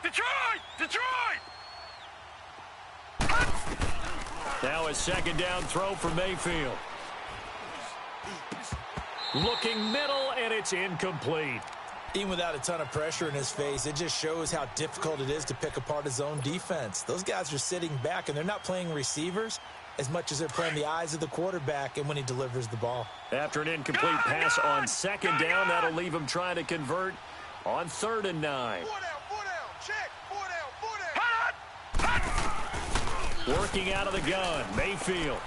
Detroit! Detroit! Now a second down throw for Mayfield. Looking middle, and it's incomplete. Even without a ton of pressure in his face, it just shows how difficult it is to pick apart his own defense. Those guys are sitting back, and they're not playing receivers as much as they're playing the eyes of the quarterback and when he delivers the ball. After an incomplete pass on second down, that'll leave him trying to convert on 3rd and 9. Working out of the gun, Mayfield.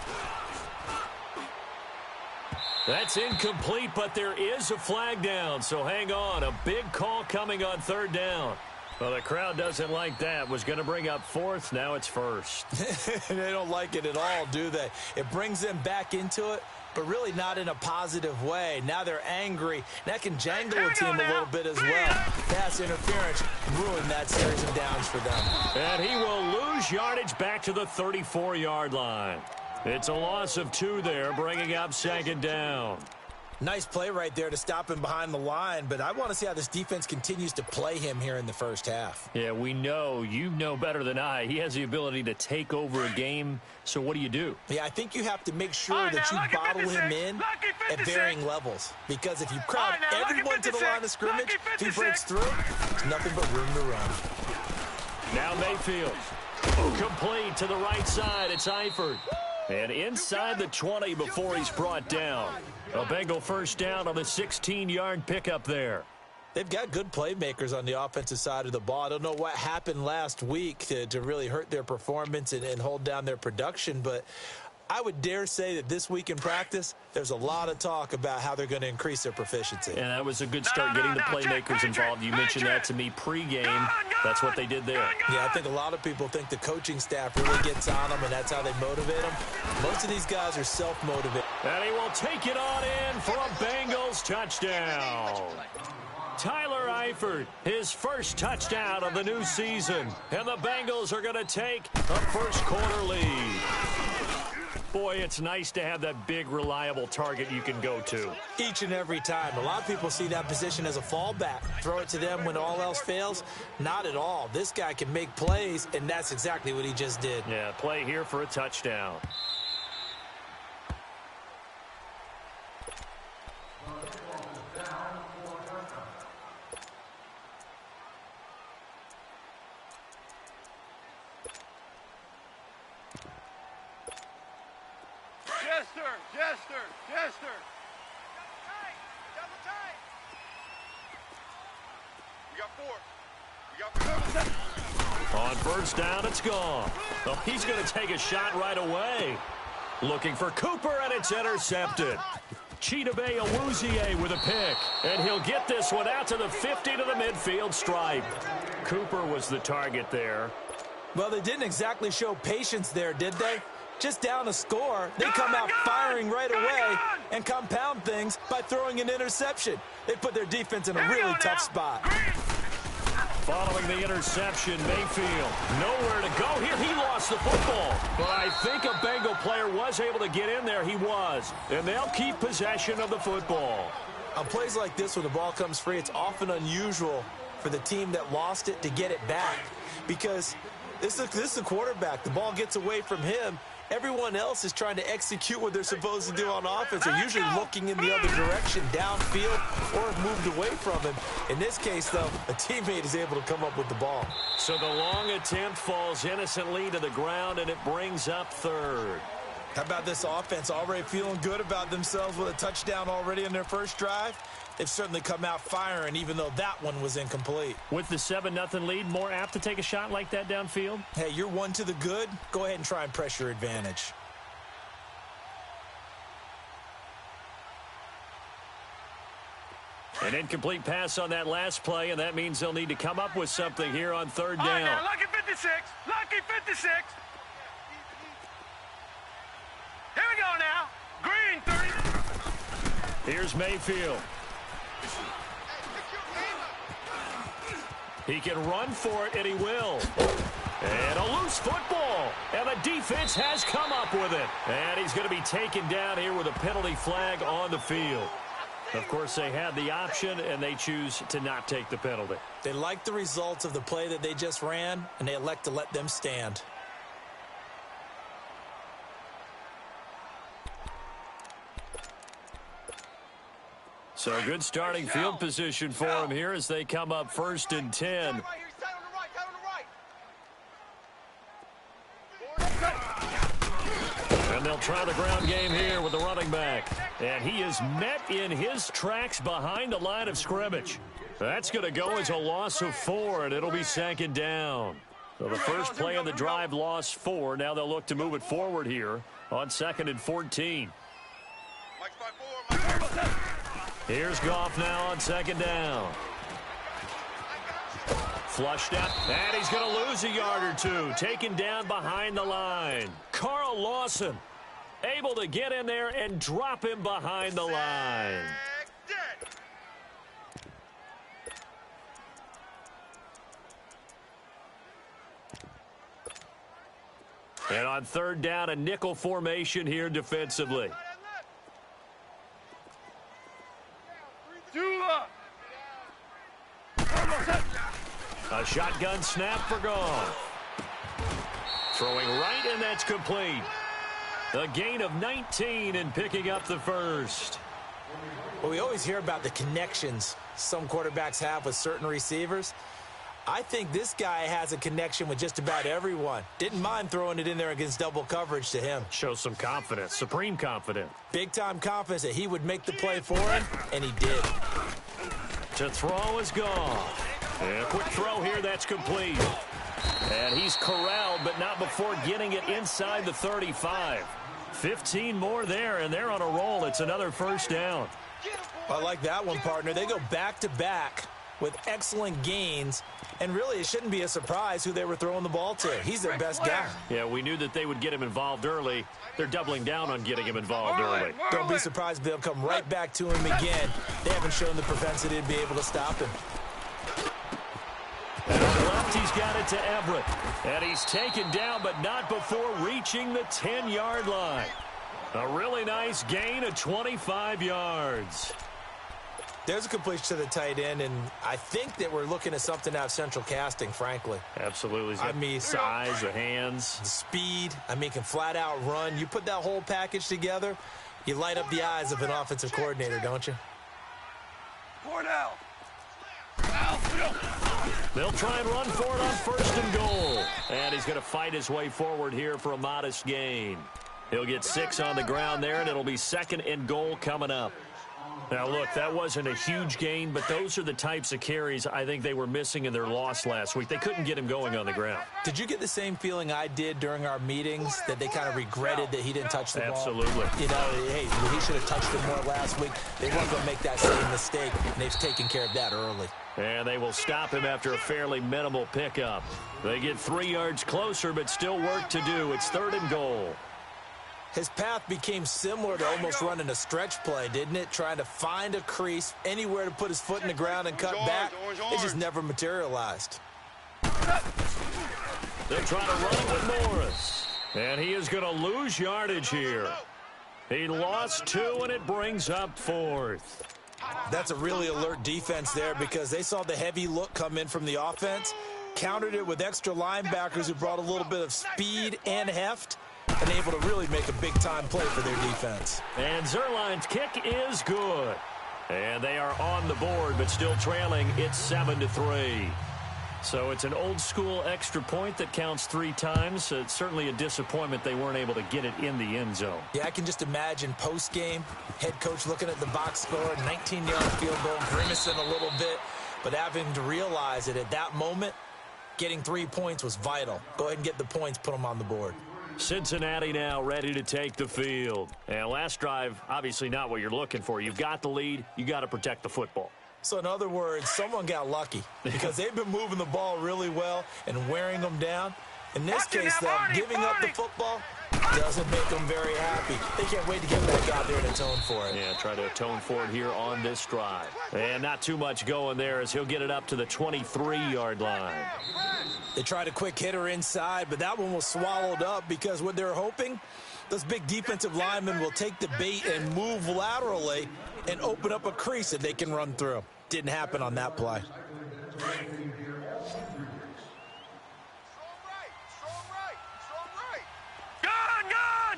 That's incomplete, but there is a flag down, so hang on. A big call coming on 3rd down. Well, the crowd doesn't like that. Was going to bring up 4th. Now it's 1st. They don't like it at all, do they? It brings them back into it, but really not in a positive way. Now they're angry. That can jangle a team a little bit as well. Pass interference ruined that series of downs for them. And he will lose yardage back to the 34-yard line. It's a loss of 2 there, bringing up 2nd down. Nice play right there to stop him behind the line, but I want to see how this defense continues to play him here in the first half. Yeah, we know. You know better than I. He has the ability to take over a game, so what do? Yeah, I think you have to make sure that you bottle him in at varying levels, because if you crowd everyone to the line of scrimmage, if he breaks through, there's nothing but room to run. Now Mayfield. Complete to the right side. It's Eifert. And inside the 20 before he's brought down. A Bengal first down on the 16-yard pickup there. They've got good playmakers on the offensive side of the ball. I don't know what happened last week to really hurt their performance and hold down their production, but I would dare say that this week in practice, there's a lot of talk about how they're going to increase their proficiency. And that was a good start getting the playmakers involved. You mentioned that to me pregame. That's what they did there. Yeah, I think a lot of people think the coaching staff really gets on them, and that's how they motivate them. Most of these guys are self-motivated. And he will take it on in for a Bengals touchdown. Tyler Eifert, his first touchdown of the new season. And the Bengals are going to take a first-quarter lead. Boy, it's nice to have that big, reliable target you can go to. Each and every time. A lot of people see that position as a fallback. Throw it to them when all else fails. Not at all. This guy can make plays, and that's exactly what he just did. Yeah, play here for a touchdown. Jester. Double tight. We got 4. On first down, it's gone. Well, he's going to take a shot right away. Looking for Cooper, and it's intercepted. Chidobe Awuzie with a pick. And he'll get this one out to the 50 to the midfield stripe. Cooper was the target there. Well, they didn't exactly show patience there, did they? Just down a score, they come out firing right away and compound things by throwing an interception. They put their defense in a really tough spot. Following the interception, Mayfield nowhere to go here. He lost the football. But I think a Bengal player was able to get in there. He was. And they'll keep possession of the football. On plays like this where the ball comes free, it's often unusual for the team that lost it to get it back. Because this is the quarterback. The ball gets away from him. Everyone else is trying to execute what they're supposed to do on offense. They're usually looking in the other direction, downfield, or have moved away from him. In this case, though, a teammate is able to come up with the ball. So the long attempt falls innocently to the ground, and it brings up 3rd. How about this offense already feeling good about themselves with a touchdown already in their first drive? They've certainly come out firing, even though that one was incomplete. With the 7-0 lead, more apt to take a shot like that downfield? Hey, you're one to the good. Go ahead and try and press your advantage. An incomplete pass on that last play, and that means they'll need to come up with something here on 3rd down. All right, now, lucky 56. Lucky 56. Here we go now. Green 30. Here's Mayfield. He can run for it, and he will. And a loose football. And the defense has come up with it. And he's going to be taken down here with a penalty flag on the field. Of course, they had the option, and they choose to not take the penalty. They like the results of the play that they just ran, and they elect to let them stand. So good starting field position for them here as they come up 1st and 10. Right here, he's tight on the right, tight on the right. And they'll try the ground game here with the running back. And he is met in his tracks behind the line of scrimmage. That's going to go as a loss of 4, and it'll be 2nd down. So the first play of the drive lost 4. Now they'll look to move it forward here on 2nd and 14. Mike's by 4, Mike's by 4. Here's Goff now on 2nd down. Flushed out, and he's going to lose a yard or 2. Taken down behind the line. Carl Lawson able to get in there and drop him behind the line. And on 3rd down, a nickel formation here defensively. A shotgun snap for Goff. Throwing right, and that's complete. A gain of 19 and picking up the first. Well, we always hear about the connections some quarterbacks have with certain receivers. I think this guy has a connection with just about everyone. Didn't mind throwing it in there against double coverage to him. Shows some confidence, supreme confidence. Big-time confidence that he would make the play for him, and he did. To throw is Goff. And a quick throw here, that's complete. And he's corralled, but not before getting it inside the 35. 15 more there, and they're on a roll. It's another 1st down. I like that one, partner. They go back-to-back with excellent gains, and really it shouldn't be a surprise who they were throwing the ball to. He's their best guy. Yeah, we knew that they would get him involved early. They're doubling down on getting him involved early. Don't be surprised if they'll come right back to him again. They haven't shown the propensity to be able to stop him. And on the left, he's got it to Everett. And he's taken down, but not before reaching the 10-yard line. A really nice gain of 25 yards. There's a completion to the tight end, and I think that we're looking at something out of central casting, frankly. Absolutely. I mean, size, the hands. The speed. I mean, can flat out run. You put that whole package together, you light up the eyes of an offensive coordinator, don't you? Cornell. They'll try and run for it on 1st and goal. And he's going to fight his way forward here for a modest gain. He'll get 6 on the ground there, and it'll be 2nd and goal coming up. Now, look, that wasn't a huge gain, but those are the types of carries I think they were missing in their loss last week. They couldn't get him going on the ground. Did you get the same feeling I did during our meetings, that they kind of regretted that he didn't touch the ball? Absolutely. You know, hey, he should have touched it more last week. They weren't going to make that same mistake, and they've taken care of that early. And they will stop him after a fairly minimal pickup. They get 3 yards closer, but still work to do. It's 3rd and goal. His path became similar to almost running a stretch play, didn't it? Trying to find a crease, anywhere to put his foot in the ground and cut back. It just never materialized. They'll try to run it with Morris. And he is going to lose yardage here. He lost 2, and it brings up 4th. That's a really alert defense there because they saw the heavy look come in from the offense, countered it with extra linebackers who brought a little bit of speed and heft, and able to really make a big-time play for their defense. And Zerline's kick is good. And they are on the board, but still trailing. It's 7-3. So it's an old-school extra point that counts 3 times. It's certainly a disappointment they weren't able to get it in the end zone. Yeah, I can just imagine post-game, head coach looking at the box score, 19-yard field goal, grimacing a little bit, but having to realize that at that moment, getting 3 points was vital. Go ahead and get the points, put them on the board. Cincinnati now ready to take the field. And last drive, obviously not what you're looking for. You've got the lead. You got to protect the football. So in other words, someone got lucky because they've been moving the ball really well and wearing them down. In this case, though, giving up the football doesn't make them very happy. They can't wait to get back out there and atone for it. Yeah, try to atone for it here on this drive. And not too much going there as he'll get it up to the 23-yard line. They tried a quick hitter inside, but that one was swallowed up because what they're hoping, those big defensive linemen will take the bait and move laterally and open up a crease that they can run through. Didn't happen on that play. Strong right. Strong right. Strong right.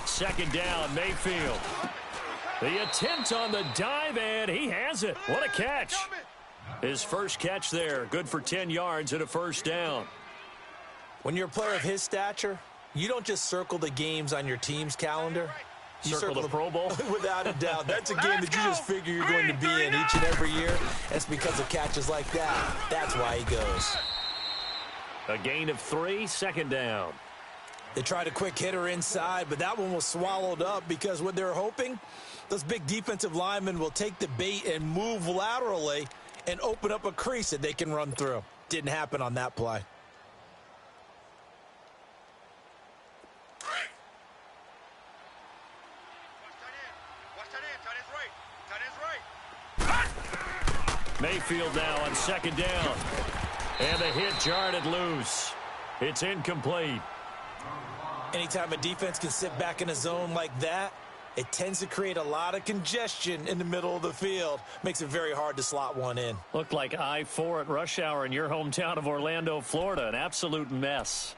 Second down, Mayfield. The attempt on the dive, and he has it. What a catch. His first catch there, good for 10 yards and a first down. When you're a player of his stature, you don't just circle the games on your team's calendar. You Circle the Pro Bowl? Without a doubt. That's a game that you just figure you're going to be in each and every year. That's because of catches like that. That's why he goes. A gain of 3, second down. They tried a quick hitter inside, but that one was swallowed up because what they're hoping, those big defensive linemen will take the bait and move laterally and open up a crease that they can run through. Didn't happen on that play. Mayfield now on second down. And the hit jarred loose. It's incomplete. Anytime a defense can sit back in a zone like that, it tends to create a lot of congestion in the middle of the field. Makes it very hard to slot one in. Looked like I-4 at rush hour in your hometown of Orlando, Florida. An absolute mess.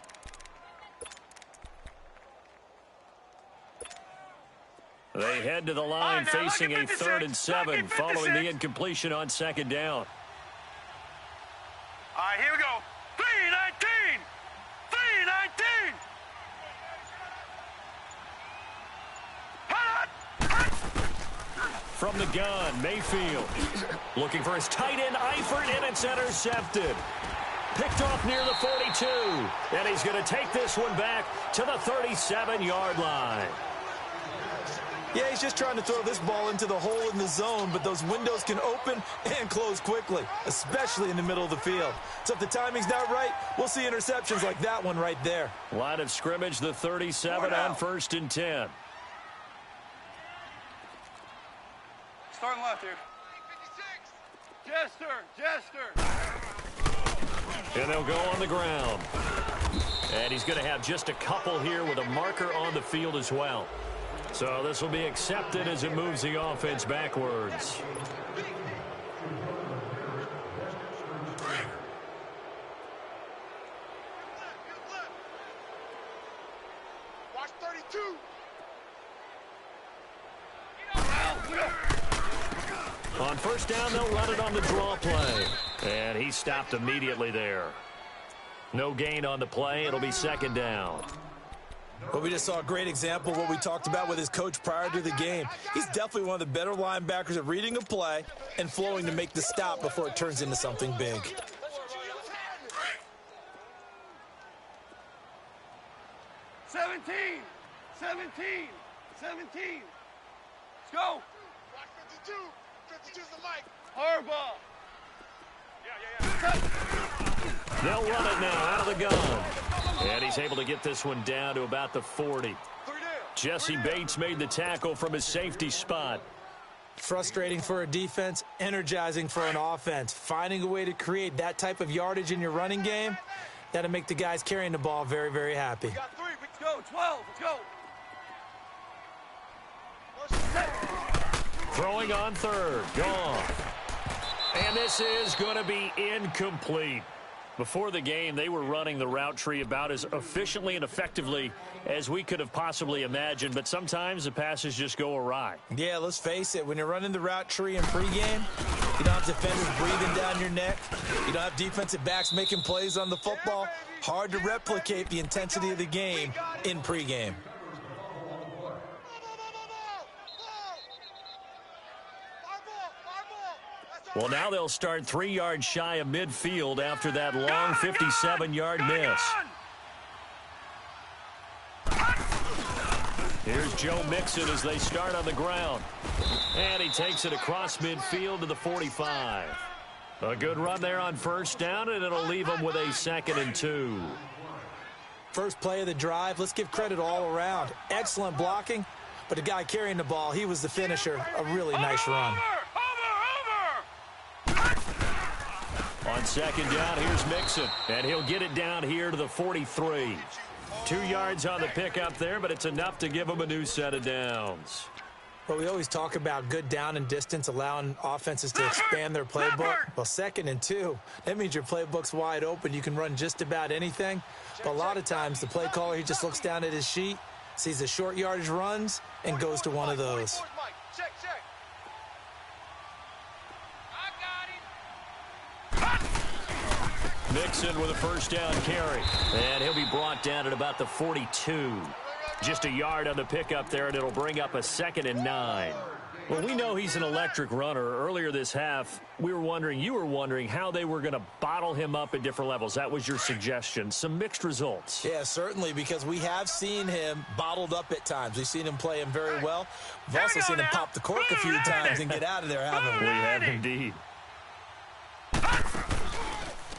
They head to the line facing a 3rd and 7 following the incompletion on second down. All right, here we go. 3-19. 3-19. From the gun, Mayfield looking for his tight end, Eifert, and it's intercepted. Picked off near the 42, and he's going to take this one back to the 37-yard line. Yeah, he's just trying to throw this ball into the hole in the zone, but those windows can open and close quickly, especially in the middle of the field. So if the timing's not right, we'll see interceptions like that one right there. Line of scrimmage, the 37 on 1st and 10. Starting left here. 56. Jester. And they'll go on the ground. And he's going to have just a couple here with a marker on the field as well. So this will be accepted as it moves the offense backwards. Watch 32. On first down, they'll run it on the draw play. And he stopped immediately there. No gain on the play. It'll be second down. Well, we just saw a great example of what we talked about with his coach prior to the game. He's definitely one of the better linebackers at reading a play and flowing to make the stop before it turns into something big. 17. 17. Let's go. Watch 52. 52's the mic. Harbaugh. They'll run it now out of the gun. And he's able to get this one down to about the 40. Jesse Bates made the tackle from his safety spot. Frustrating for a defense, energizing for an offense. Finding a way to create that type of yardage in your running game, that'll make the guys carrying the ball very, very happy. We got 3. Let's go. 12. Let's go. Throwing on third. Gone. And this is going to be incomplete. Before the game, they were running the route tree about as efficiently and effectively as we could have possibly imagined, but sometimes the passes just go awry. Yeah, let's face it. When you're running the route tree in pregame, you don't have defenders breathing down your neck. You don't have defensive backs making plays on the football. Hard to replicate the intensity of the game in pregame. Well, now they'll start 3 yards shy of midfield after that long 57-yard miss. Here's Joe Mixon as they start on the ground. And he takes it across midfield to the 45. A good run there on first down, and it'll leave them with a 2nd and 2. First play of the drive, let's give credit all around. Excellent blocking, but the guy carrying the ball, he was the finisher. A really nice run. On second down, here's Mixon, and he'll get it down here to the 43. 2 yards on the pickup there, but it's enough to give them a new set of downs. Well, we always talk about good down and distance, allowing offenses to expand their playbook. Well, 2nd and 2, that means your playbook's wide open. You can run just about anything. But a lot of times, the play caller, he just looks down at his sheet, sees the short yardage runs, and goes to one of those. Mixon with a first down carry. And he'll be brought down at about the 42. Just a yard on the pickup there, and it'll bring up a 2nd and 9. Well, we know he's an electric runner. Earlier this half, you were wondering how they were going to bottle him up at different levels. That was your suggestion. Some mixed results. Yeah, certainly, because we have seen him bottled up at times. We've seen him play him very well. We've also seen him pop the cork a few times and get out of there, haven't we? We have indeed.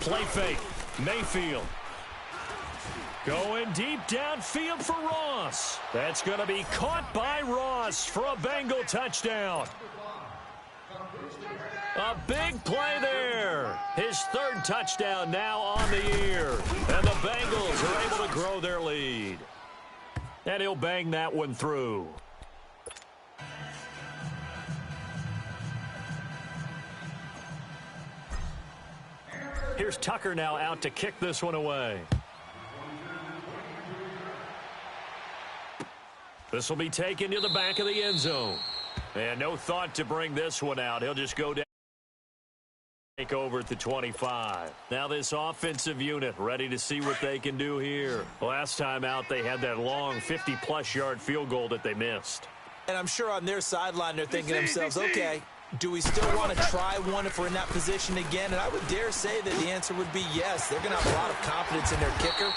Play fake. Mayfield. Going deep downfield for Ross. That's going to be caught by Ross for a Bengal touchdown. A big play there. His 3rd touchdown now on the year. And the Bengals are able to grow their lead. And he'll bang that one through. Here's Tucker now out to kick this one away. This will be taken to the back of the end zone. And no thought to bring this one out. He'll just go down. Take over at the 25. Now this offensive unit ready to see what they can do here. Last time out, they had that long 50-plus yard field goal that they missed. And I'm sure on their sideline, they're thinking to themselves, okay, do we still want to try one if we're in that position again? And I would dare say that the answer would be yes. They're going to have a lot of confidence in their kicker.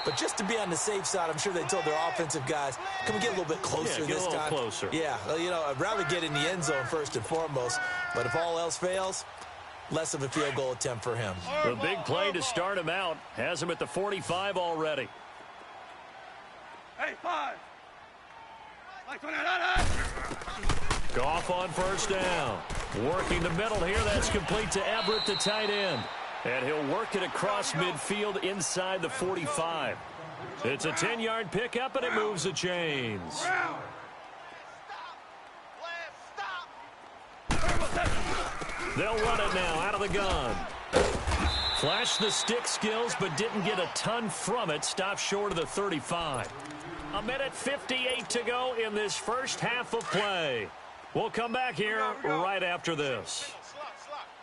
But just to be on the safe side, I'm sure they told their offensive guys, can we get a little bit closer this time? Get a little closer. Yeah, you know, I'd rather get in the end zone first and foremost. But if all else fails, less of a field goal attempt for him. The big play to start him out has him at the 45 already. Hey, 5. Goff on first down. Working the middle here. That's complete to Everett, the tight end. And he'll work it across midfield inside the 45. It's a 10-yard pickup, and it moves the chains. They'll run it now out of the gun. Flashed the stick skills, but didn't get a ton from it. Stopped short of the 35. 1:58 to go in this first half of play. We'll come back here right after this.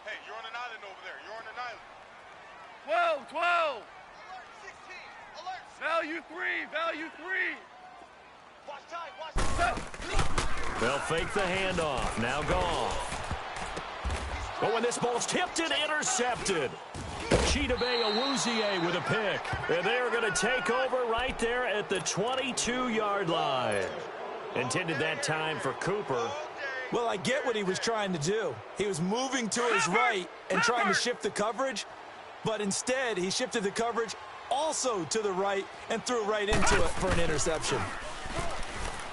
Hey, you're on an island over there. You're on an island. 12. Alert, 16. Alert. Value 3. Watch time. They'll fake the handoff. Now Goff. Oh, and this ball's tipped and intercepted. Chidobe Awuzie with a pick. And they're going to take over right there at the 22-yard line. Intended that time for Cooper. Well, I get what he was trying to do. He was moving to his right and trying to shift the coverage, but instead he shifted the coverage also to the right and threw right into it for an interception.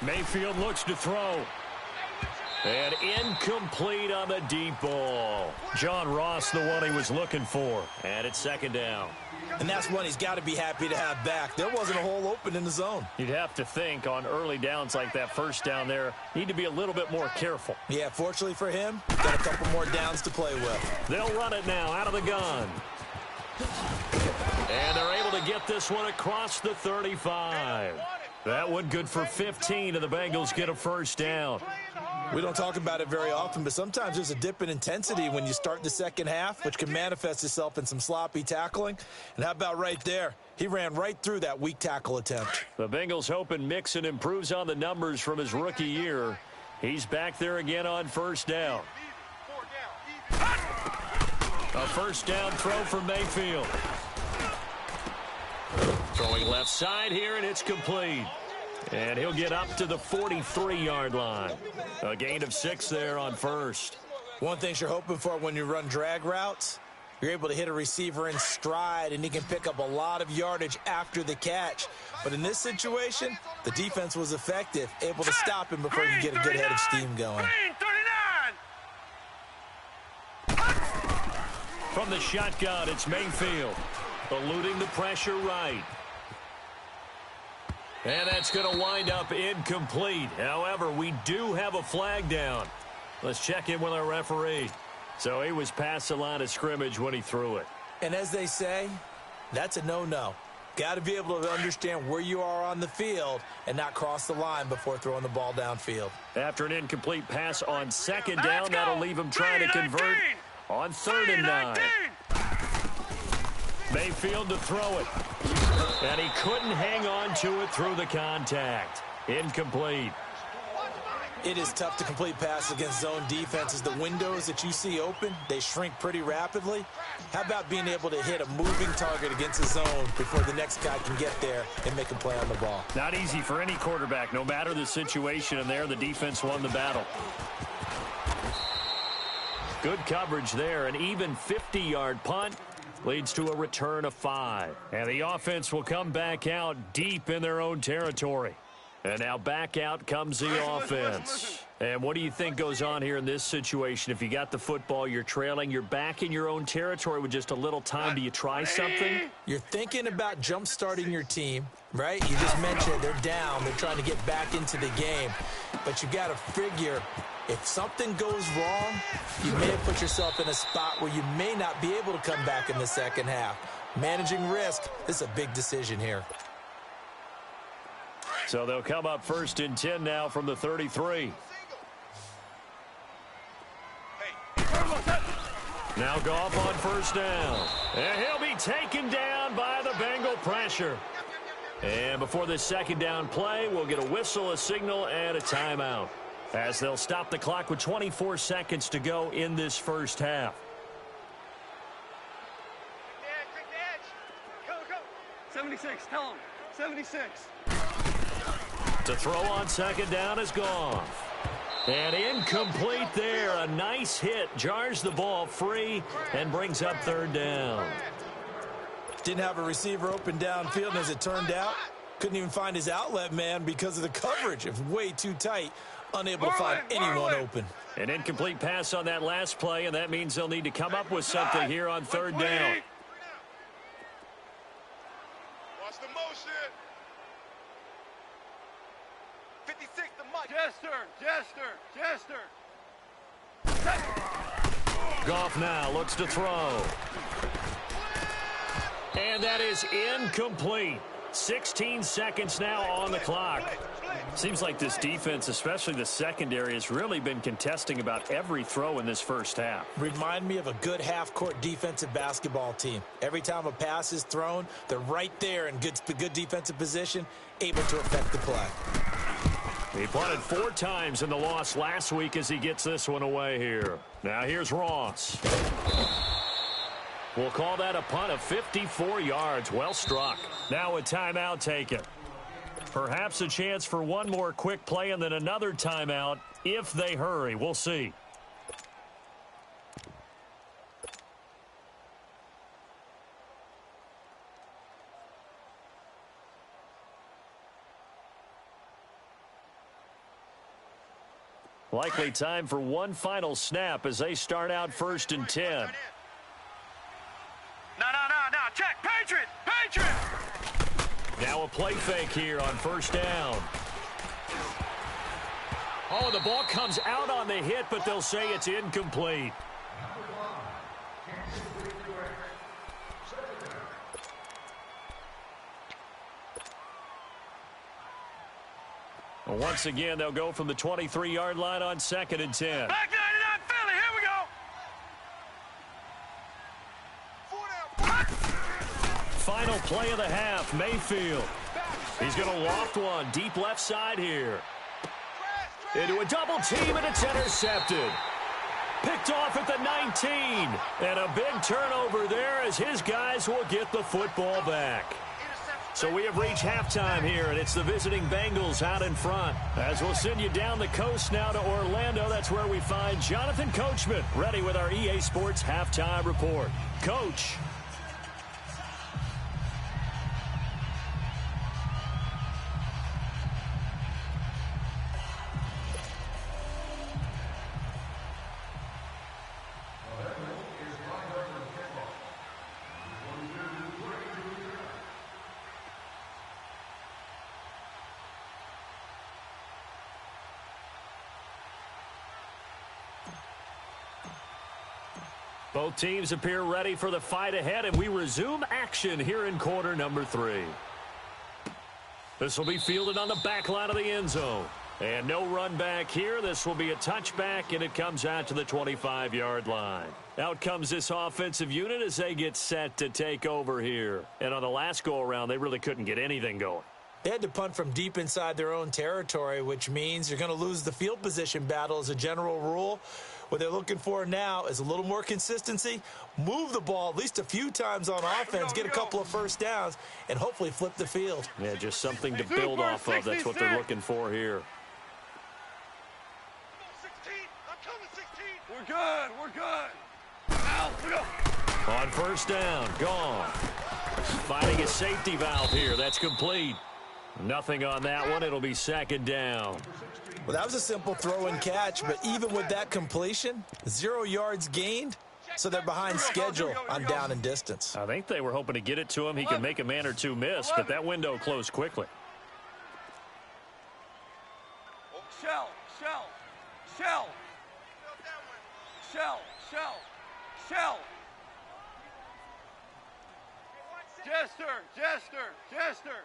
Mayfield looks to throw. And incomplete on the deep ball. John Ross, the one he was looking for. And it's 2nd down. And that's one he's got to be happy to have back. There wasn't a hole open in the zone. You'd have to think on early downs like that first down there, need to be a little bit more careful. Yeah, fortunately for him, got a couple more downs to play with. They'll run it now out of the gun. And they're able to get this one across the 35. That one good for 15, and the Bengals get a first down. We don't talk about it very often, but sometimes there's a dip in intensity when you start the second half, which can manifest itself in some sloppy tackling. And how about right there? He ran right through that weak tackle attempt. The Bengals hoping Mixon improves on the numbers from his rookie year. He's back there again on first down. A first down throw for Mayfield. Throwing left side here, and it's complete. And he'll get up to the 43-yard line. A gain of 6 there on first. One thing you're hoping for when you run drag routes, you're able to hit a receiver in stride, and he can pick up a lot of yardage after the catch. But in this situation, the defense was effective, able to stop him before you get a good head of steam going. From the shotgun, it's Mayfield. Eluding the pressure right. And that's going to wind up incomplete. However, we do have a flag down. Let's check in with our referee. So he was past the line of scrimmage when he threw it. And as they say, that's a no-no. Got to be able to understand where you are on the field and not cross the line before throwing the ball downfield. After an incomplete pass on second down, that'll leave him trying to convert on 3rd and 9. Mayfield to throw it. And he couldn't hang on to it through the contact. Incomplete. It is tough to complete passes against zone defenses. The windows that you see open, they shrink pretty rapidly. How about being able to hit a moving target against a zone before the next guy can get there and make a play on the ball? Not easy for any quarterback, no matter the situation, and there the defense won the battle. Good coverage there. An even 50-yard punt leads to a return of 5. And the offense will come back out deep in their own territory. And now back out comes the offense. And what do you think goes on here in this situation? If you got the football, you're trailing, you're back in your own territory with just a little time. Do you try something? You're thinking about jump-starting your team, right? You just mentioned they're down. They're trying to get back into the game. But you got to figure, if something goes wrong, you may have put yourself in a spot where you may not be able to come back in the second half. Managing risk, this is a big decision here. So they'll come up 1st and 10 now from the 33. Now Goff on 1st down. And he'll be taken down by the Bengal pressure. And before this 2nd down play, we'll get a whistle, a signal, and a timeout, as they'll stop the clock with 24 seconds to go in this first half. Quick edge. Go. 76, tell him. 76. To throw on 2nd down is gone. And incomplete there. A nice hit. Jars the ball free and brings up 3rd down. Didn't have a receiver open downfield, and as it turned out, couldn't even find his outlet man because of the coverage. It was way too tight. Unable to find anyone open. An incomplete pass on that last play, and that means they'll need to come up with something here on 3rd down. Watch the motion. 56, the mic. Jester. Goff now looks to throw. And that is incomplete. 16 seconds now on the clock. Seems like this defense, especially the secondary, has really been contesting about every throw in this first half. Remind me of a good half-court defensive basketball team. Every time a pass is thrown, they're right there in good defensive position, able to affect the play. He punted 4 times in the loss last week as he gets this one away here. Now here's Ross. We'll call that a punt of 54 yards. Well struck. Now a timeout taken. Perhaps a chance for one more quick play and then another timeout if they hurry. We'll see. Likely time for one final snap as they start out 1st and 10. No. Check. Patriot. Now a play fake here on 1st down. Oh, the ball comes out on the hit, but they'll say it's incomplete. Once again, they'll go from the 23-yard line on 2nd and 10. Back 99 Philly. Here we go. Final play of the half, Mayfield. He's going to loft one deep left side here. Into a double team, and it's intercepted. Picked off at the 19. And a big turnover there as his guys will get the football back. So we have reached halftime here, and it's the visiting Bengals out in front. As we'll send you down the coast now to Orlando, that's where we find Jonathan Coachman, ready with our EA Sports Halftime Report. Coach. Both teams appear ready for the fight ahead, and we resume action here in quarter number 3. This will be fielded on the back line of the end zone. And no run back here. This will be a touchback, and it comes out to the 25-yard line. Out comes this offensive unit as they get set to take over here. And on the last go-around, they really couldn't get anything going. They had to punt from deep inside their own territory, which means you're going to lose the field position battle as a general rule. What they're looking for now is a little more consistency, move the ball at least a few times on offense, get a couple of first downs, and hopefully flip the field. Yeah, just something to build off of. That's what they're looking for here. We're good. We're good. Out. We go. On first down, gone. Finding a safety valve here. That's complete. Nothing on that one. It'll be second down. Well, that was a simple throw and catch, but even with that completion, 0 yards gained, so they're behind schedule on down and distance. I think they were hoping to get it to him. He could make a man or two miss, but that window closed quickly. Shell. Jester.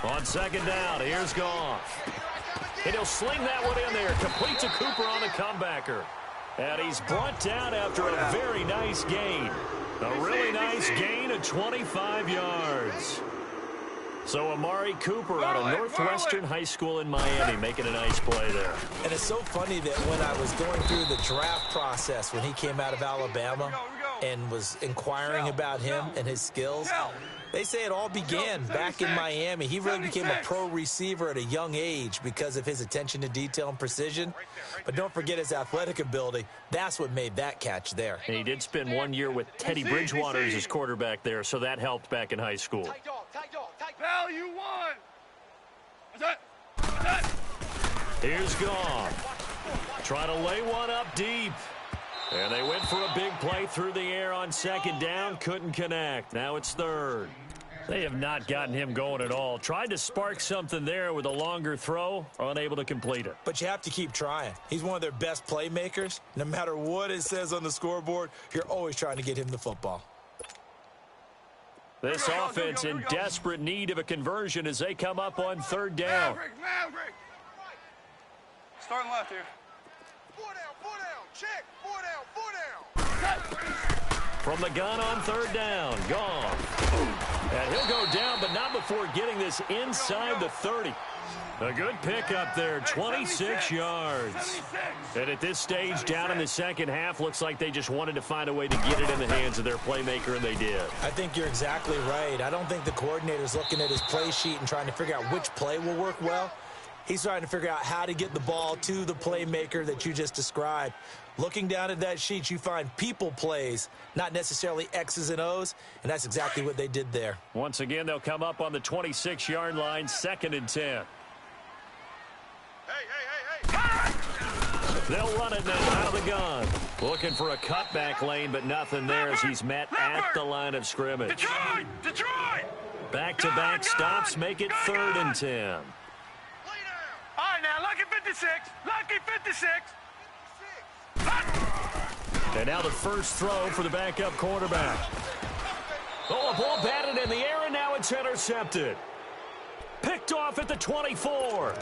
On second down, here's Goff. And he'll sling that one in there. Complete to Cooper on the comebacker. And he's brought down after a very nice gain. A really nice gain of 25 yards. So Amari Cooper out of Northwestern High School in Miami making a nice play there. And it's so funny that when I was going through the draft process when he came out of Alabama and was inquiring about him and his skills, they say it all began back in Miami. He really became a pro receiver at a young age because of his attention to detail and precision. But don't forget his athletic ability. That's what made that catch there. And he did spend 1 year with Teddy Bridgewater as his quarterback there, so that helped back in high school. Value one. Here's Goff. Trying to lay one up deep. And they went for a big play through the air on second down. Couldn't connect. Now it's third. They have not gotten him going at all. Tried to spark something there with a longer throw. Unable to complete it. But you have to keep trying. He's one of their best playmakers. No matter what it says on the scoreboard, you're always trying to get him the football. This offense in desperate need of a conversion as they come up on third down. Maverick. Starting left here. Four down. Check. Four down. From the gun on third down. Goff. And he'll go down, but not before getting this inside the 30. A good pickup there, 26 yards. And at this stage, down in the second half, looks like they just wanted to find a way to get it in the hands of their playmaker, and they did. I think you're exactly right. I don't think the coordinator's looking at his play sheet and trying to figure out which play will work well. He's trying to figure out how to get the ball to the playmaker that you just described. Looking down at that sheet, you find people plays, not necessarily X's and O's, and that's exactly what they did there. Once again, they'll come up on the 26-yard line, 2nd and 10. They'll run it now out of the gun. Looking for a cutback lane, but nothing there as he's met at the line of scrimmage. Detroit! Back-to-back stops make it 3rd and 10. All right, now, lucky 56. And now the first throw for the backup quarterback. Oh, a ball batted in the air, and now it's intercepted. Picked off at the 24.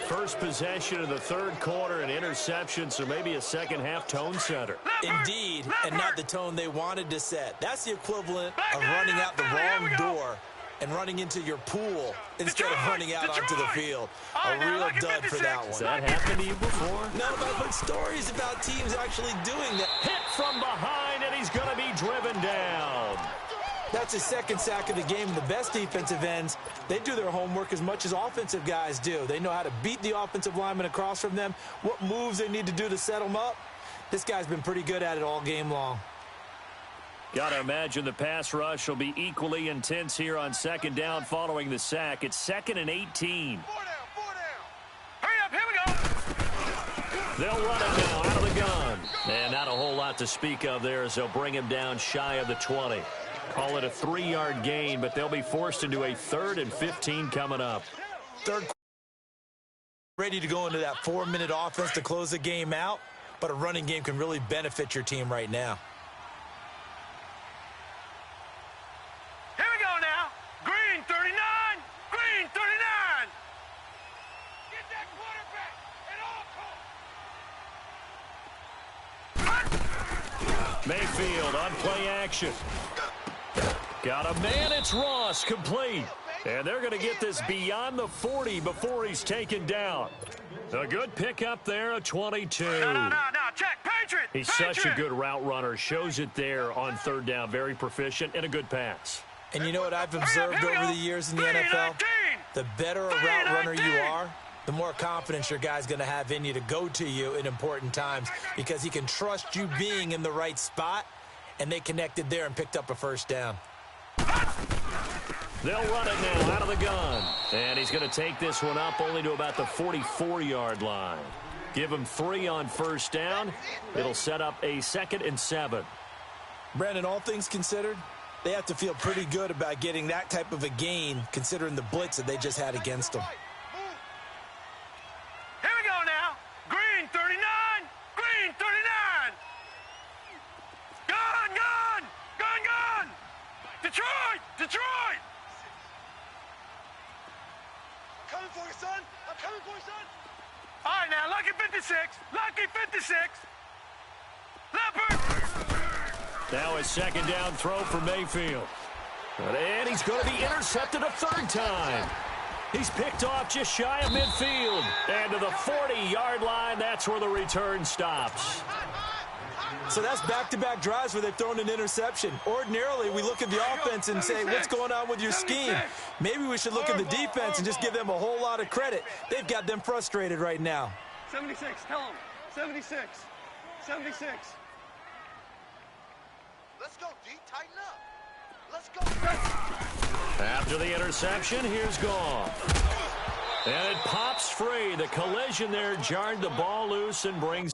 First possession of the third quarter, an interception, so maybe a second-half tone setter. Indeed, and not the tone they wanted to set. That's the equivalent of running out the wrong door and running into your pool instead of running out onto the field. A real dud for that one. Has that happened to you before? No, but I've heard stories about teams actually doing that. Hit from behind, and he's going to be driven down. That's his second sack of the game. The best defensive ends, they do their homework as much as offensive guys do. They know how to beat the offensive lineman across from them, what moves they need to do to set them up. This guy's been pretty good at it all game long. Got to imagine the pass rush will be equally intense here on second down following the sack. It's 2nd and 18. Hurry up, here we go. They'll run it now out of the gun. And not a whole lot to speak of there as they'll bring him down shy of the 20. Call it a 3-yard gain, but they'll be forced into a 3rd and 15 coming up. Third ready to go into that 4-minute offense to close the game out. but a running game can really benefit your team right now. Here we go now. Green 39. Green 39. Get that quarterback at all costs. Mayfield on play action. Got a man, it's Ross, complete. And they're going to get this beyond the 40 before he's taken down. A good pickup there, a 22. No, check, Patriot. He's such a good route runner. Shows it there on third down. Very proficient and a good pass. And you know what I've observed over the years in the NFL? The better a route runner you are, the more confidence your guy's going to have in you to go to you in important times because he can trust you being in the right spot, and they connected there and picked up a first down. They'll run it now out of the gun. And he's going to take this one up only to about the 44-yard line. Give him 3 on first down. It'll set up a 2nd and 7. Brandon, all things considered, they have to feel pretty good about getting that type of a gain considering the blitz that they just had against them. Here we go now. Green 39. Green 39. Gun. Detroit. I'm coming for you, son. All right, now, lucky 56. Leopard. Now a 2nd down throw for Mayfield. And he's going to be intercepted a 3rd time. He's picked off just shy of midfield. And to the 40-yard line, that's where the return stops. So that's back-to-back drives where they've thrown an interception. Ordinarily, we look at the offense and say, what's going on with your scheme? Maybe we should look at the defense and just give them a whole lot of credit. They've got them frustrated right now. 76, tell him. 76. Let's go, D. Tighten up. Let's go. After the interception, here's Goff. And it pops free. The collision there jarred the ball loose and brings...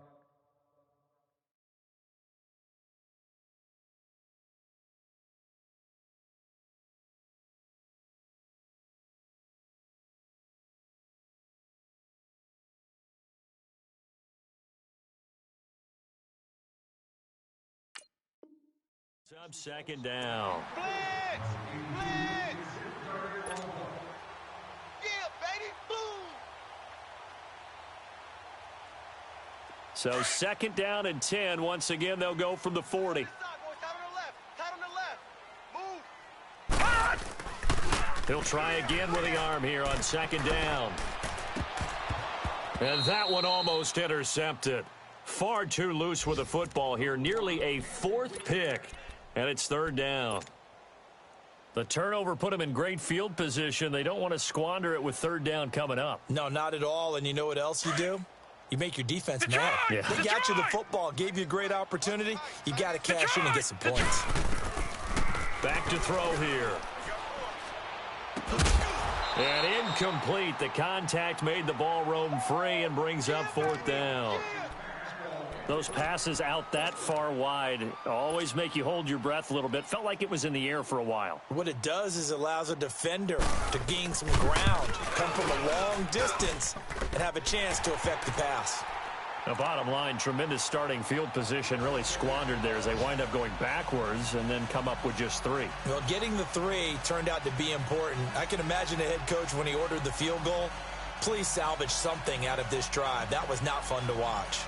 Up 2nd down. Blitz! Yeah, baby, boom! So 2nd down and 10. Once again, they'll go from the 40. He'll try again with the arm here on 2nd down. And that one almost intercepted. Far too loose with the football here. Nearly a 4th pick. And it's 3rd down. The turnover put him in great field position. They don't want to squander it with 3rd down coming up. No, not at all. And you know what else you do? You make your defense mad. Yeah. They got you the football, gave you a great opportunity. You got to cash in and get some points. Back to throw here. And incomplete. The contact made the ball roam free and brings up 4th down. Those passes out that far wide always make you hold your breath a little bit. Felt like it was in the air for a while. What it does is allows a defender to gain some ground, come from a long distance, and have a chance to affect the pass. The bottom line, tremendous starting field position, really squandered there as they wind up going backwards and then come up with just 3. Well, getting the 3 turned out to be important. I can imagine the head coach when he ordered the field goal. Please salvage something out of this drive. That was not fun to watch.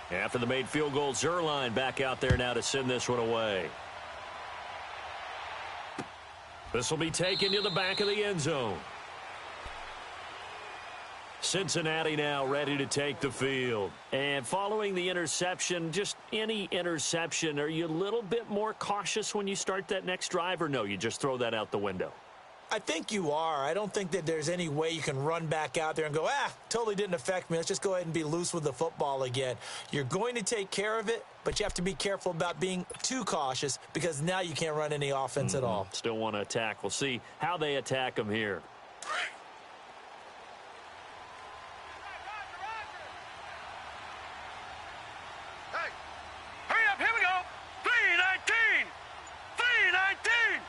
After the made field goal, Zerline back out there now to send this one away. This will be taken to the back of the end zone. Cincinnati now ready to take the field. And following the interception, just any interception, are you a little bit more cautious when you start that next drive, or no, you just throw that out the window? I think you are. I don't think that there's any way you can run back out there and go, totally didn't affect me. Let's just go ahead and be loose with the football again. You're going to take care of it, but you have to be careful about being too cautious because now you can't run any offense at all. Still want to attack. We'll see how they attack them here. Hey, hurry up, here we go. 319. 319.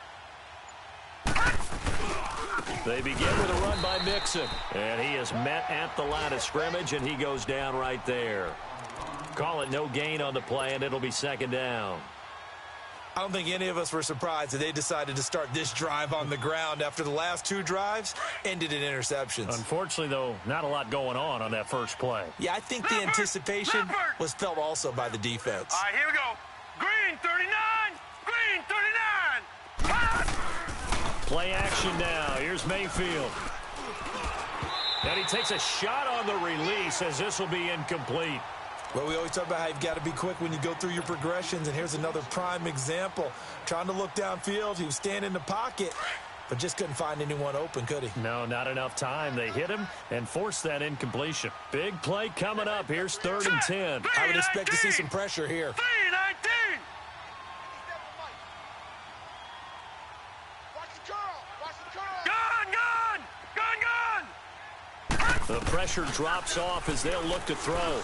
They begin with a run by Mixon, and he is met at the line of scrimmage, and he goes down right there. Call it no gain on the play, and it'll be second down. I don't think any of us were surprised that they decided to start this drive on the ground after the last two drives ended in interceptions. Unfortunately, though, not a lot going on that first play. Yeah, I think the anticipation was felt also by the defense. All right, here we go. Green 39. Green 39. Play action now. Here's Mayfield. And he takes a shot on the release as this will be incomplete. Well, we always talk about how you've got to be quick when you go through your progressions, and here's another prime example. Trying to look downfield, he was standing in the pocket, but just couldn't find anyone open, could he? No, not enough time. They hit him and forced that incompletion. Big play coming up. Here's 3rd and 10. I would expect to see some pressure here. 3-19. The pressure drops off as they'll look to throw.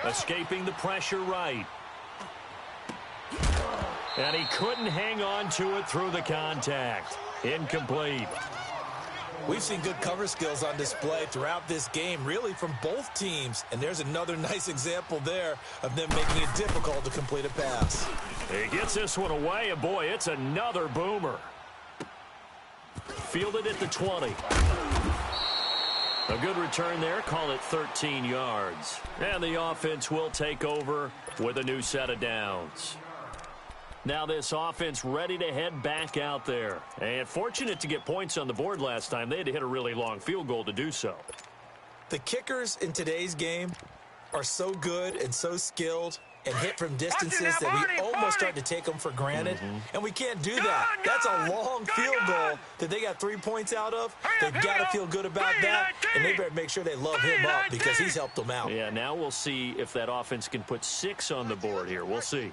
Escaping the pressure right. And he couldn't hang on to it through the contact. Incomplete. We've seen good cover skills on display throughout this game, really from both teams. And there's another nice example there of them making it difficult to complete a pass. He gets this one away, and boy, it's another boomer. Fielded at the 20. A good return there, call it 13 yards. And the offense will take over with a new set of downs. Now this offense ready to head back out there. And fortunate to get points on the board last time. They had to hit a really long field goal to do so. The kickers in today's game are so good and so skilled and hit from distances that we almost start to take them for granted. And we can't do that. That's a long field goal that they got 3 points out of. They've got to feel good about that, and they better make sure they love him up because he's helped them out. Yeah, now we'll see if that offense can put 6 on the board here. We'll see.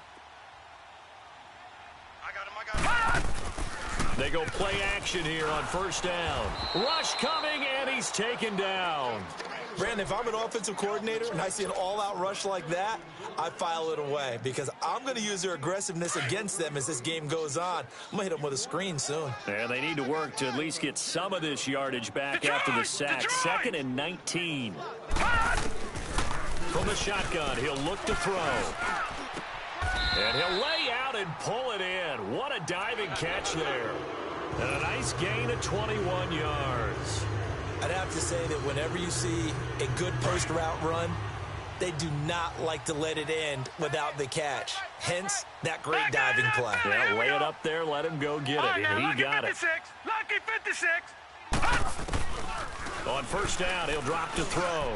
They go play action here on 1st down. Rush coming, and he's taken down. Brandon, if I'm an offensive coordinator and I see an all-out rush like that, I file it away because I'm going to use their aggressiveness against them as this game goes on. I'm going to hit them with a screen soon. And they need to work to at least get some of this yardage back after the sack. 2nd and 19. From the shotgun, he'll look to throw. And he'll lay out and pull it in. What a diving catch there. And a nice gain of 21 yards. I'd have to say that whenever you see a good post-route run, they do not like to let it end without the catch. Hence, that great diving play. Yeah, lay it up there, let him go get it, and he got it. Lucky 56. On 1st down, he'll drop to throw.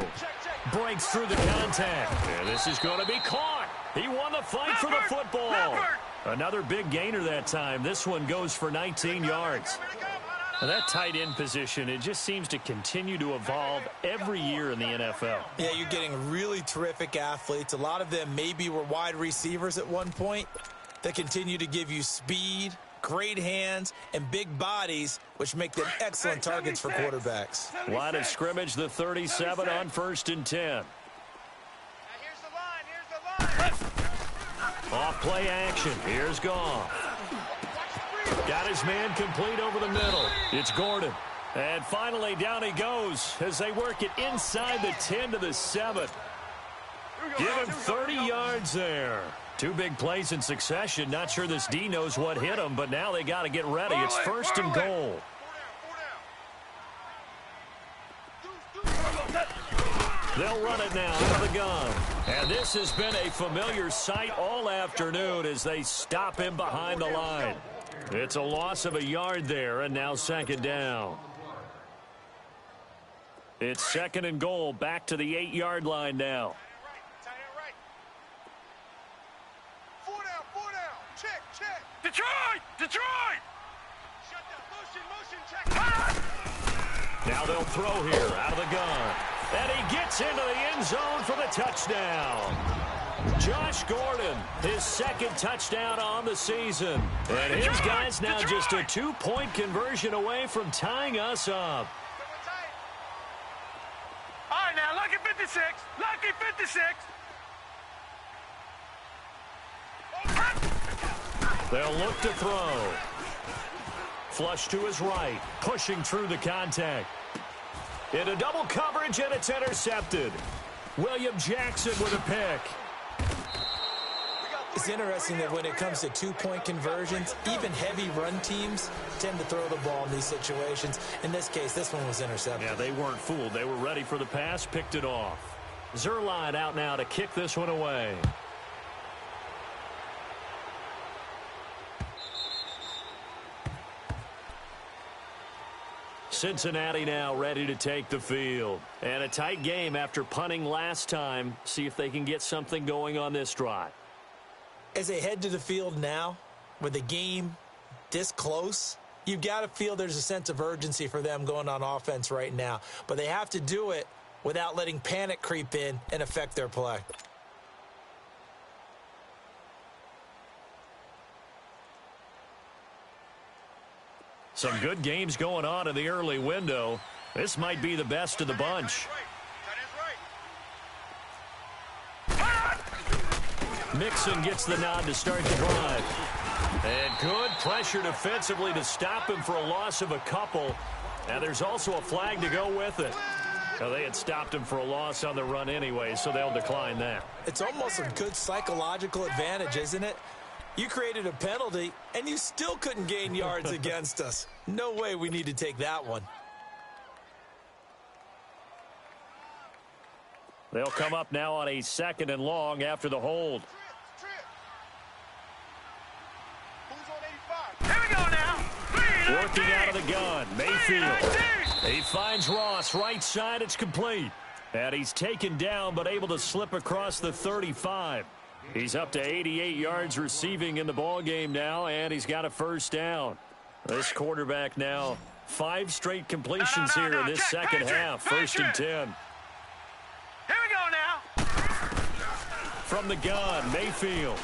Breaks through the contact. And this is going to be caught. He won the fight for the football. Another big gainer that time. This one goes for 19 yards. Now that tight end position, it just seems to continue to evolve every year in the NFL. Yeah, you're getting really terrific athletes. A lot of them maybe were wide receivers at one point that continue to give you speed, great hands, and big bodies, which make them excellent targets for quarterbacks. Line of scrimmage, the 37 on 1st and 10. Off play action. Here's Goff. Got his man complete over the middle. It's Gordon. And finally down he goes as they work it inside the 10 to the 7. Give him 30 yards there. 2 big plays in succession. Not sure this D knows what hit him, but now they got to get ready. It's 1st and goal. They'll run it now out of the gun. And this has been a familiar sight all afternoon as they stop him behind the line. It's a loss of a yard there, and now 2nd down. It's 2nd and goal, back to the 8-yard line now. 4 down. Check. Detroit. Shut down. Motion, check. Now they'll throw here out of the gun. And he gets into the end zone for the touchdown. Josh Gordon, his 2nd touchdown on the season. And his guys now just a 2-point conversion away from tying us up. All right, now, lucky 56. Lucky 56. They'll look to throw. Flush to his right, pushing through the contact. Into double coverage, and it's intercepted. William Jackson with a pick. It's interesting that when it comes to two-point conversions, even heavy run teams tend to throw the ball in these situations. In this case, this one was intercepted. Yeah, they weren't fooled. They were ready for the pass, picked it off. Zerline out now to kick this one away. Cincinnati now ready to take the field. And a tight game after punting last time. See if they can get something going on this drive. As they head to the field now, with the game this close, you've got to feel there's a sense of urgency for them going on offense right now. But they have to do it without letting panic creep in and affect their play. Some good games going on in the early window. This might be the best of the bunch. Mixon gets the nod to start the drive. And good pressure defensively to stop him for a loss of a couple. And there's also a flag to go with it. Now, they had stopped him for a loss on the run anyway, so they'll decline that. It's almost a good psychological advantage, isn't it? You created a penalty, and you still couldn't gain yards against us. No way we need to take that one. They'll come up now on a 2nd and long after the hold. Here we go now. Working out of the gun, Mayfield. He finds Ross right side. It's complete. And he's taken down but able to slip across the 35. He's up to 88 yards receiving in the ballgame now, and he's got a first down. This quarterback now 5 straight completions here in this second half. 1st and 10. Here we go now. From the gun, Mayfield.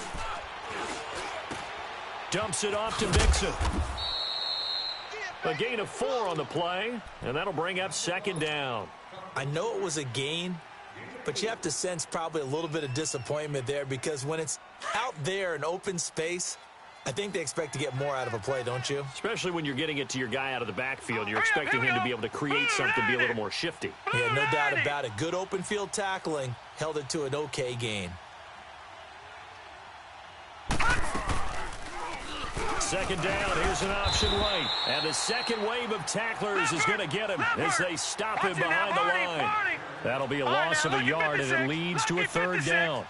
Dumps it off to Mixon. A gain of 4 on the play, and that'll bring up 2nd down. I know it was a gain, but you have to sense probably a little bit of disappointment there because when it's out there in open space, I think they expect to get more out of a play, don't you? Especially when you're getting it to your guy out of the backfield. You're expecting him to be able to create something, be a little more shifty. Yeah, no doubt about it. Good open field tackling held it to an okay gain. 2nd down, here's an option right. And the second wave of tacklers is going to get him as they stop him behind the line. That'll be a loss of a yard, and it leads to a 3rd down.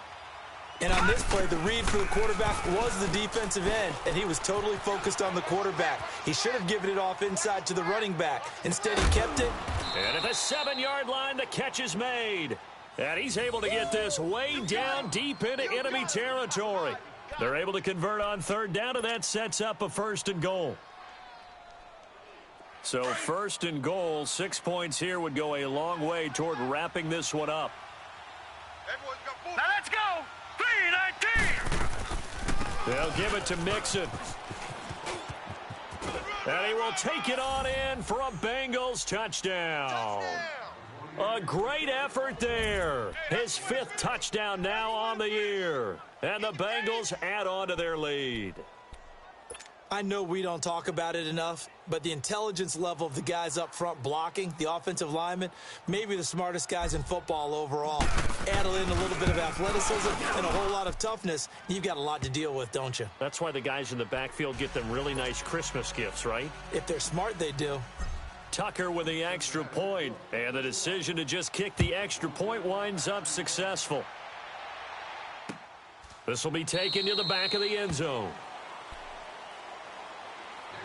And on this play, the read for the quarterback was the defensive end, and he was totally focused on the quarterback. He should have given it off inside to the running back. Instead, he kept it. And at the 7-yard line, the catch is made. And he's able to get this way down deep into enemy territory. They're able to convert on 3rd down, and that sets up a 1st and goal. So 1st and goal, 6 points here would go a long way toward wrapping this one up. Now let's go. 3-19. They'll give it to Mixon. And he will take it on in for a Bengals touchdown. A great effort there. His 5th touchdown now on the year. And the Bengals add on to their lead. I know we don't talk about it enough, but the intelligence level of the guys up front blocking, the offensive linemen, maybe the smartest guys in football overall. Add in a little bit of athleticism and a whole lot of toughness, you've got a lot to deal with, don't you? That's why the guys in the backfield get them really nice Christmas gifts, right? If they're smart, they do. Tucker with the extra point, and the decision to just kick the extra point winds up successful. This will be taken to the back of the end zone.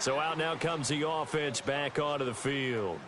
So out now comes the offense back onto the field.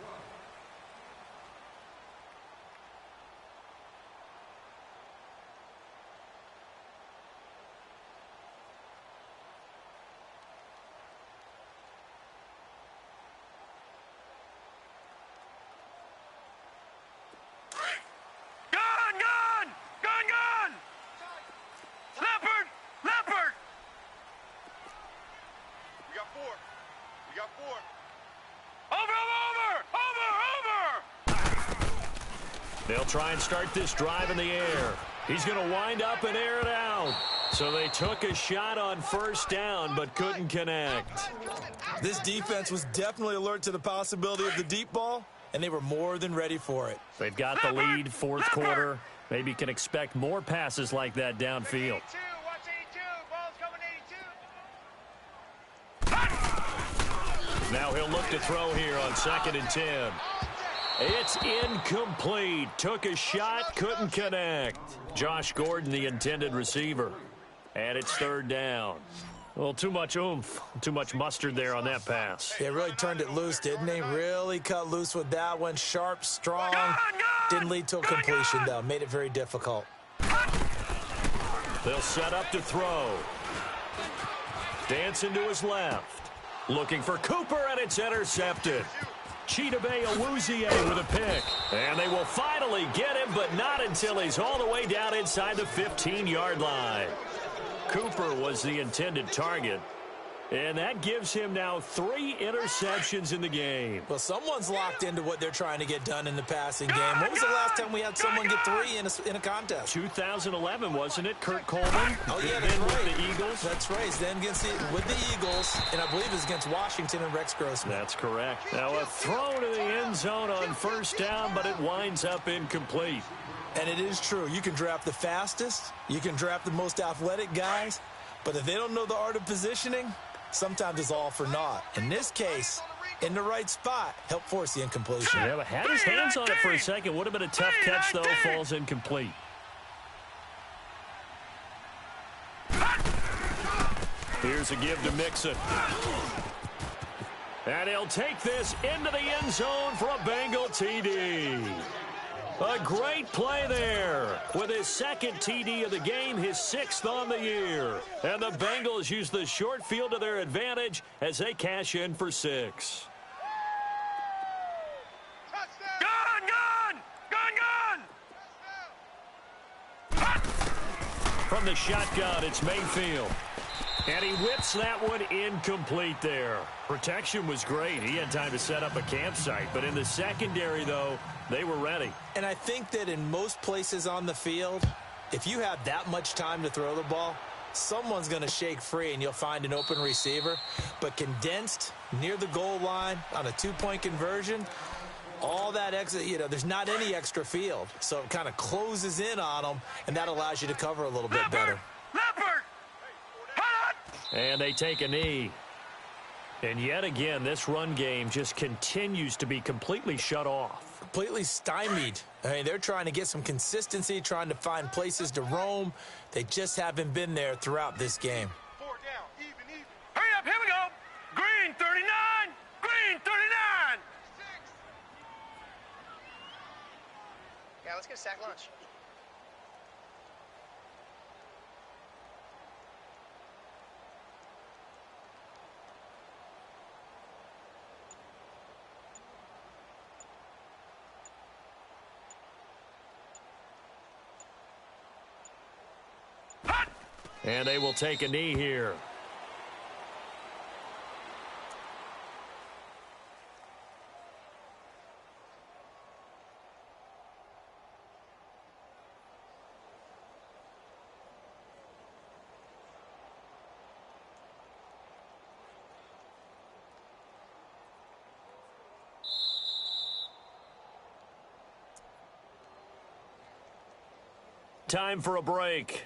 They'll try and start this drive in the air. He's going to wind up and air it out. So they took a shot on first down but couldn't connect. This defense was definitely alert to the possibility of the deep ball, and they were more than ready for it. They've got the lead, fourth quarter. Maybe can expect more passes like that downfield. Now he'll look to throw here on 2nd and 10. It's incomplete. Took a shot, couldn't connect. Josh Gordon, the intended receiver. And it's 3rd down. Well, too much oomph, too much mustard there on that pass. They really turned it loose, didn't they? Really cut loose with that one. Sharp, strong. Didn't lead to a completion, though. Made it very difficult. They'll set up to throw. Dancing to his left. Looking for Cooper, and it's intercepted. Chidobe Awuzie with a pick. And they will finally get him, but not until he's all the way down inside the 15-yard line. Cooper was the intended target. And that gives him now 3 interceptions in the game. Well, someone's locked into what they're trying to get done in the passing game. When was the last time we had someone get 3 in a contest? 2011, wasn't it? Kurt Coleman. Oh, yeah, that's right. With the Eagles. That's right. Then with the Eagles, and I believe it was against Washington and Rex Grossman. That's correct. Now a throw to the end zone on first down, but it winds up incomplete. And it is true. You can draft the fastest. You can draft the most athletic guys. But if they don't know the art of positioning, sometimes it's all for naught. In this case, in the right spot, helped force the incompletion. Yeah, but had his hands on it for a second. Would have been a tough catch, though. Falls incomplete. Here's a give to Mixon. And he'll take this into the end zone for a Bengal TD. A great play there. With his 2nd TD of the game, his 6th on the year. And the Bengals use the short field to their advantage as they cash in for 6. From the shotgun, it's Mayfield. And he whips that one incomplete there. Protection was great. He had time to set up a campsite. But in the secondary, though, they were ready. And I think that in most places on the field, if you have that much time to throw the ball, someone's going to shake free and you'll find an open receiver. But condensed near the goal line on a 2-point conversion, all that extra, there's not any extra field. So it kind of closes in on them, and that allows you to cover a little bit better. And they take a knee. And yet again, this run game just continues to be completely shut off. Completely stymied. I mean, they're trying to get some consistency, trying to find places to roam. They just haven't been there throughout this game. 4 down, even. Hurry up, here we go. Green 39, green 39. Yeah, let's get a sack lunch. And they will take a knee here. Time for a break.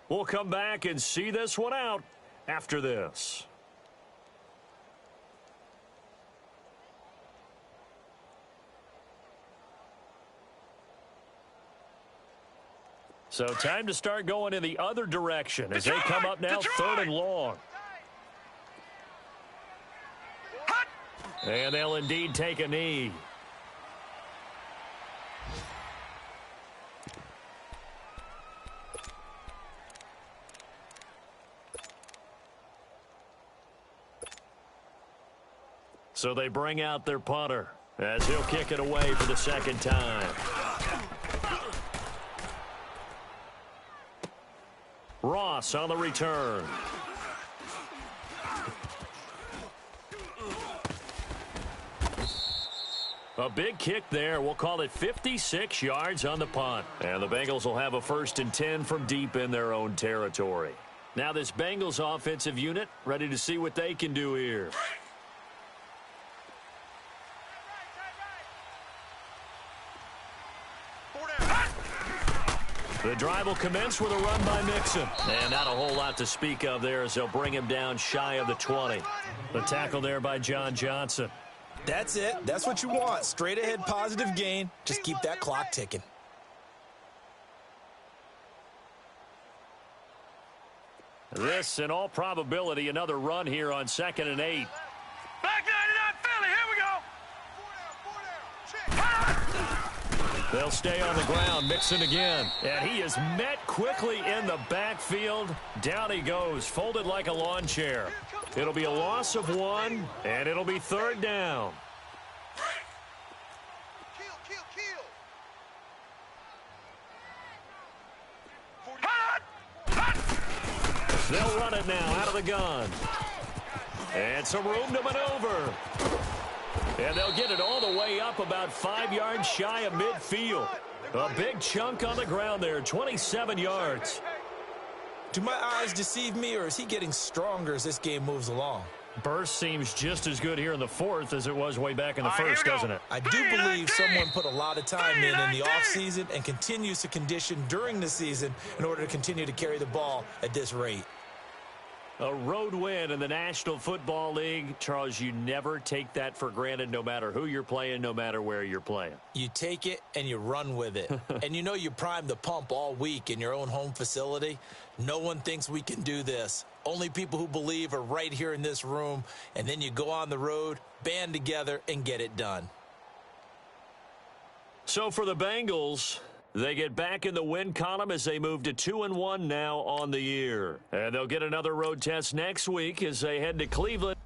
We'll come back and see this one out after this. So time to start going in the other direction as they come up now 3rd and long. And they'll indeed take a knee. So they bring out their punter as he'll kick it away for the 2nd time. Ross on the return. A big kick there. We'll call it 56 yards on the punt. And the Bengals will have a 1st and 10 from deep in their own territory. Now this Bengals offensive unit ready to see what they can do here. The drive will commence with a run by Mixon. And not a whole lot to speak of there as they'll bring him down shy of the 20. The tackle there by John Johnson. That's it. That's what you want. Straight ahead positive gain. Just keep that clock ticking. This, in all probability, another run here on 2nd and 8. Back 99 Philly, here we go. They'll stay on the ground. Mixon again. And he is met quickly in the backfield. Down he goes, folded like a lawn chair. It'll be a loss of 1, and it'll be 3rd down. They'll run it now out of the gun. And some room to maneuver. And they'll get it all the way up about 5 yards shy of midfield. A big chunk on the ground there, 27 yards. Do my eyes deceive me, or is he getting stronger as this game moves along? Burst seems just as good here in the 4th as it was way back in the 1st, doesn't it? I do believe someone put a lot of time in the offseason and continues to condition during the season in order to continue to carry the ball at this rate. A road win in the National Football League. Charles, you never take that for granted no matter who you're playing, no matter where you're playing. You take it and you run with it. And you know you primed the pump all week in your own home facility. No one thinks we can do this. Only people who believe are right here in this room. And then you go on the road, band together, and get it done. So for the Bengals, they get back in the win column as they move to 2-1 now on the year. And they'll get another road test next week as they head to Cleveland.